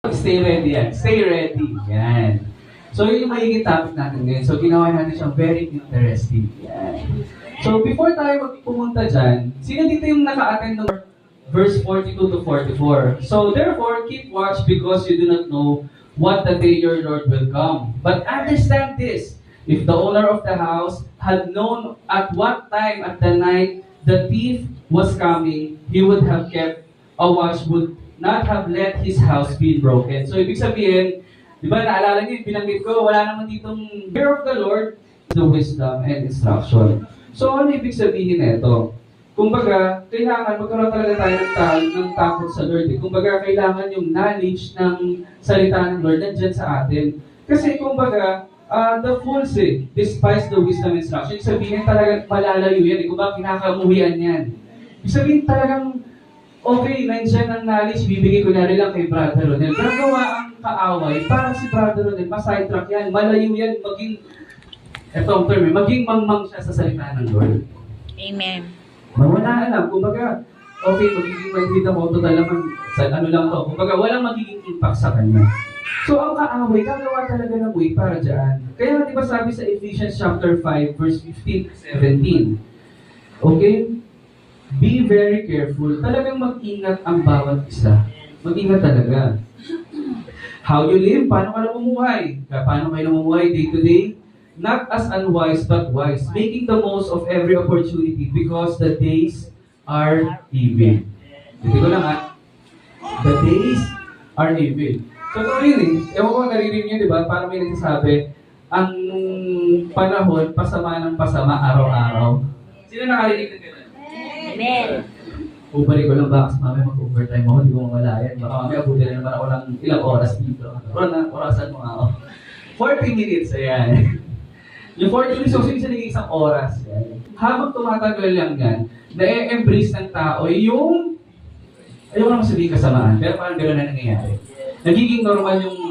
Stay ready yan. Stay ready. Yan. So, yun yung magiging topic natin ngayon. So, ginawa natin siyang very interesting. Yan. So, before tayo pumunta dyan, sino dito yung naka-attend ng verse 42 to 44? So, therefore, keep watch because you do not know what the day your Lord will come. But understand this, if the owner of the house had known at what time at the night the thief was coming, he would have kept a watch, would not have let his house be broken. So, ibig sabihin, di ba, naalala niyo, binanggit ko, wala naman ditong fear of the Lord, the wisdom and instruction. So, ano ibig sabihin nito? Kumbaga, kailangan magkaroon talaga tayo ng takot sa Lord. Kumbaga, kailangan yung knowledge ng salita ng Lord nandyan sa atin. Kasi, kumbaga, the fools despise the wisdom and instruction. Ibig sabihin talaga malalayo yan. Kumbaga, kinakamuhian yan. Ibig sabihin talagang, okay, nandyan ang knowledge, bibigay ko na rin lang kay Brother Ronel. Gagawa ang kaaway para si Brother Ronel, ma-sidetrack yan, malayo yan, maging, etong term, maging mangmang siya sa salita ng Lord. Amen. Wala alam, kumbaga, okay, magiging mandita mo, total naman, sa ano lang to, kumbaga, walang magiging impact sa kanya. So, ang kaaway, gagawa talaga ng way para dyan. Kaya, di ba sabi sa Ephesians chapter 5, verse 15 to 17, okay? Be very careful. Talagang mag-ingat ang bawat isa. Mag-ingat talaga. How you live? Paano ka namumuhay? Paano kayo namumuhay day to day? Not as unwise, but wise. Making the most of every opportunity because the days are evil. Dito ko lang The days are evil. So, ito rin ewan ko naririnig nyo, di ba? Parang may nagsasabi, ang panahon, pasama ng pasama araw-araw. Sino nakarinig ng gano'n? Amen. Bubalik ko lang ba kasi mamaya mag-overtime ako, hindi ko mamalayan. Baka mamaya abutin na naman ako ng ilang oras dito. Orasan mo nga ako. 40 minutes, ayan. Yung 40 minutes, so naging isang oras. Yan. Habang tumatagal lang yan, na-embrace ng tao yung, ayaw ko naman sabihin kasamaan, pero parang gano'n na nangyayari. Nagiging normal yung